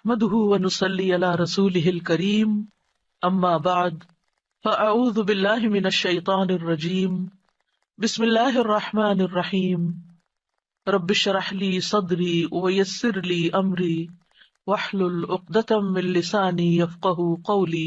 نحمده ونصلي على رسوله الكريم اما بعد فاعوذ بالله من الشيطان الرجيم بسم الله الرحمن الرحيم رب اشرح لي صدري ويسر لي امري واحلل عقدة من لساني يفقهوا قولي۔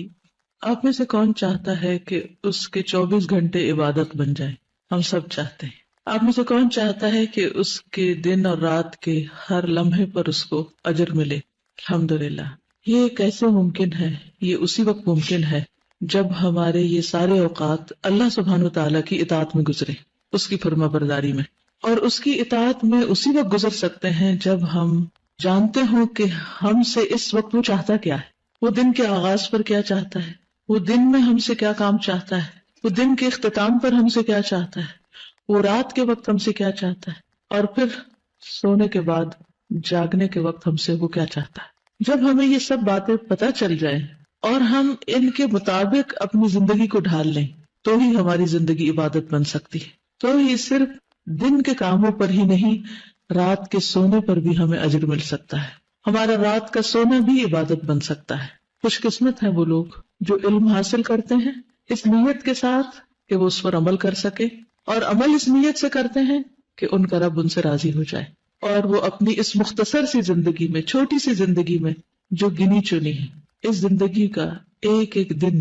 آپ میں سے کون چاہتا ہے کہ اس کے 24 گھنٹے عبادت بن جائے؟ ہم سب چاہتے ہیں۔ آپ میں سے کون چاہتا ہے کہ اس کے دن اور رات کے ہر لمحے پر اس کو اجر ملے؟ الحمدللہ۔ یہ کیسے ممکن ہے؟ یہ اسی وقت ممکن ہے جب ہمارے یہ سارے اوقات اللہ سبحانہ وتعالیٰ کی اطاعت میں گزرے، اس کی فرما برداری میں، اور اس کی اطاعت میں اسی وقت گزر سکتے ہیں جب ہم جانتے ہوں کہ ہم سے اس وقت وہ چاہتا کیا ہے، وہ دن کے آغاز پر کیا چاہتا ہے، وہ دن میں ہم سے کیا کام چاہتا ہے، وہ دن کے اختتام پر ہم سے کیا چاہتا ہے، وہ رات کے وقت ہم سے کیا چاہتا ہے، اور پھر سونے کے بعد جاگنے کے وقت ہم سے وہ کیا چاہتا ہے۔ جب ہمیں یہ سب باتیں پتہ چل جائیں اور ہم ان کے مطابق اپنی زندگی کو ڈھال لیں تو ہی ہماری زندگی عبادت بن سکتی ہے۔ تو ہی صرف دن کے کاموں پر ہی نہیں، رات کے سونے پر بھی ہمیں اجر مل سکتا ہے۔ ہمارا رات کا سونا بھی عبادت بن سکتا ہے۔ خوش قسمت ہیں وہ لوگ جو علم حاصل کرتے ہیں اس نیت کے ساتھ کہ وہ اس پر عمل کر سکے، اور عمل اس نیت سے کرتے ہیں کہ ان کا رب ان سے راضی ہو جائے، اور وہ اپنی اس مختصر سی زندگی میں، چھوٹی سی زندگی میں جو گنی چنی ہے، اس زندگی کا ایک ایک دن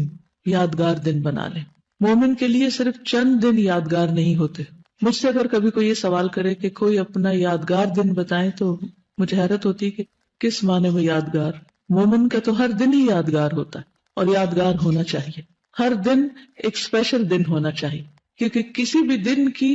یادگار دن بنا لیں۔ مومن کے لیے صرف چند دن یادگار نہیں ہوتے۔ مجھ سے اگر کبھی کوئی یہ سوال کرے کہ کوئی اپنا یادگار دن بتائیں تو مجھے حیرت ہوتی ہے کہ کس معنی میں یادگار؟ مومن کا تو ہر دن ہی یادگار ہوتا ہے، اور یادگار ہونا چاہیے۔ ہر دن ایک اسپیشل دن ہونا چاہیے، کیونکہ کسی بھی دن کی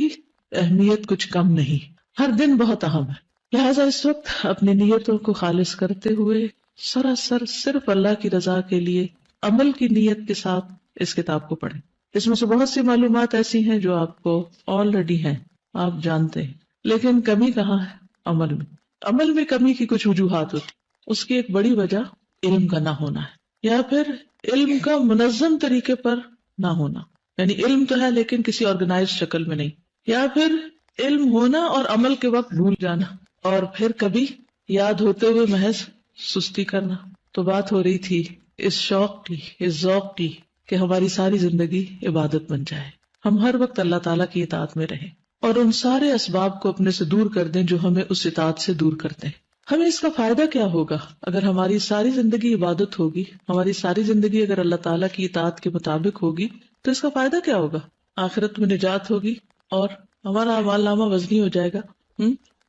اہمیت کچھ کم نہیں، ہر دن بہت اہم ہے۔ لہٰذا اس وقت اپنی نیتوں کو خالص کرتے ہوئے سراسر صرف اللہ کی رضا کے لیے عمل کی نیت کے ساتھ اس کتاب کو پڑھیں۔ اس میں سے بہت سی معلومات ایسی ہیں جو آپ کو آلریڈی ہیں، آپ جانتے ہیں، لیکن کمی کہاں ہے؟ عمل میں۔ عمل میں کمی کی کچھ وجوہات ہوتی، اس کی ایک بڑی وجہ علم کا نہ ہونا ہے، یا پھر علم کا منظم طریقے پر نہ ہونا، یعنی علم تو ہے لیکن کسی آرگنائز شکل میں نہیں، یا پھر علم ہونا اور عمل کے وقت بھول جانا، اور پھر کبھی یاد ہوتے ہوئے محض سستی کرنا۔ تو بات ہو رہی تھی اس شوق کی، اس ذوق کی کہ ہماری ساری زندگی عبادت بن جائے، ہم ہر وقت اللہ تعالیٰ کی اطاعت میں رہیں اور ان سارے اسباب کو اپنے سے دور کر دیں جو ہمیں اس اطاعت سے دور کرتے ہیں۔ ہمیں اس کا فائدہ کیا ہوگا اگر ہماری ساری زندگی عبادت ہوگی، ہماری ساری زندگی اگر اللہ تعالیٰ کی اطاعت کے مطابق ہوگی تو اس کا فائدہ کیا ہوگا؟ آخرت میں نجات ہوگی اور ہمارا اعمال نامہ وزنی ہو جائے گا،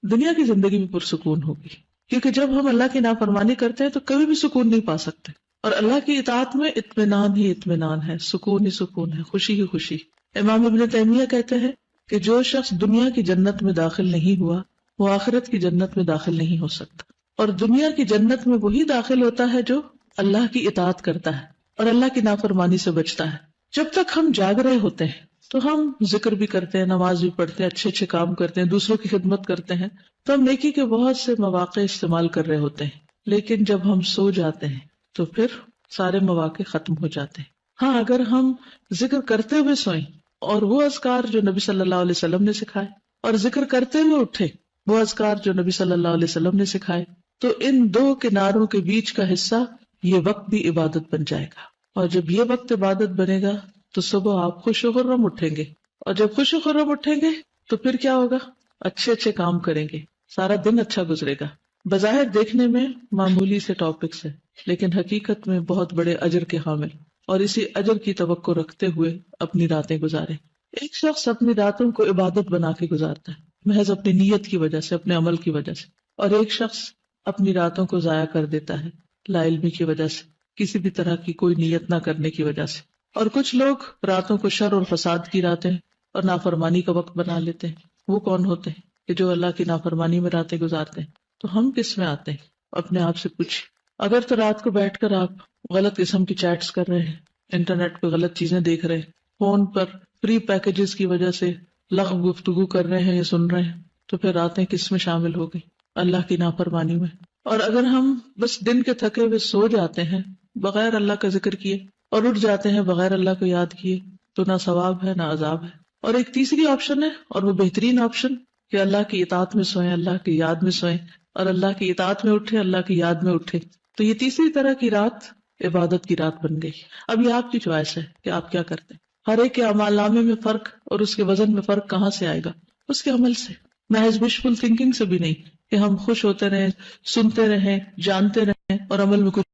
دنیا کی زندگی بھی پرسکون ہوگی، کیونکہ جب ہم اللہ کی نافرمانی کرتے ہیں تو کبھی بھی سکون نہیں پا سکتے، اور اللہ کی اطاعت میں اطمینان ہی اطمینان ہے، سکون ہی سکون ہے، خوشی ہی خوشی۔ امام ابن تیمیہ کہتے ہیں کہ جو شخص دنیا کی جنت میں داخل نہیں ہوا وہ آخرت کی جنت میں داخل نہیں ہو سکتا، اور دنیا کی جنت میں وہی داخل ہوتا ہے جو اللہ کی اطاعت کرتا ہے اور اللہ کی نافرمانی سے بچتا ہے۔ جب تک ہم جاگ رہے ہوتے ہیں تو ہم ذکر بھی کرتے ہیں، نماز بھی پڑھتے ہیں، اچھے اچھے کام کرتے ہیں، دوسروں کی خدمت کرتے ہیں، تو ہم نیکی کے بہت سے مواقع استعمال کر رہے ہوتے ہیں، لیکن جب ہم سو جاتے ہیں تو پھر سارے مواقع ختم ہو جاتے ہیں۔ ہاں، اگر ہم ذکر کرتے ہوئے سوئیں اور وہ اذکار جو نبی صلی اللہ علیہ وسلم نے سکھائے، اور ذکر کرتے ہوئے اٹھے وہ اذکار جو نبی صلی اللہ علیہ وسلم نے سکھائے، تو ان دو کناروں کے بیچ کا حصہ یہ وقت بھی عبادت بن جائے گا، اور جب یہ وقت عبادت بنے گا تو صبح آپ خوش و خرم اٹھیں گے، اور جب خوش و خرم اٹھیں گے تو پھر کیا ہوگا؟ اچھے اچھے کام کریں گے، سارا دن اچھا گزرے گا۔ بظاہر دیکھنے میں معمولی سے ٹاپکس ہیں لیکن حقیقت میں بہت بڑے اجر کے حامل، اور اسی اجر کی توقع رکھتے ہوئے اپنی راتیں گزارے۔ ایک شخص اپنی راتوں کو عبادت بنا کے گزارتا ہے محض اپنی نیت کی وجہ سے، اپنے عمل کی وجہ سے، اور ایک شخص اپنی راتوں کو ضائع کر دیتا ہے لا علمی کی وجہ سے، کسی بھی طرح کی کوئی نیت نہ کرنے کی وجہ سے۔ اور کچھ لوگ راتوں کو شر اور فساد کی راتیں اور نافرمانی کا وقت بنا لیتے ہیں۔ وہ کون ہوتے ہیں کہ جو اللہ کی نافرمانی میں راتیں گزارتے ہیں؟ تو ہم کس میں آتے ہیں؟ اپنے آپ سے پوچھیں۔ اگر تو رات کو بیٹھ کر آپ غلط قسم کی چیٹس کر رہے ہیں، انٹرنیٹ پہ غلط چیزیں دیکھ رہے ہیں، فون پر فری پیکجز کی وجہ سے لغو گفتگو کر رہے ہیں یا سن رہے ہیں، تو پھر راتیں کس میں شامل ہو گئی؟ اللہ کی نافرمانی میں۔ اور اگر ہم بس دن کے تھکے ہوئے سو جاتے ہیں بغیر اللہ کا ذکر کیے اور اٹھ جاتے ہیں بغیر اللہ کو یاد کیے، تو نہ ثواب ہے نہ عذاب ہے۔ اور ایک تیسری آپشن ہے، اور وہ بہترین آپشن، کہ اللہ کی اطاعت میں سوئیں، اللہ کی یاد میں سوئیں، اور اللہ کی اطاعت میں اٹھے، اللہ کی یاد میں اٹھے۔ تو یہ تیسری طرح کی رات عبادت کی رات بن گئی. اب یہ آپ کی چوائس ہے کہ آپ کیا کرتے ہیں. ہر ایک کے اعمال نامے میں فرق اور اس کے وزن میں فرق کہاں سے آئے گا؟ اس کے عمل سے. محض وشفل تھنکنگ سے بھی نہیں کہ ہم خوش ہوتے رہیں، سنتے رہیں، جانتے رہیں اور عمل میں کچھ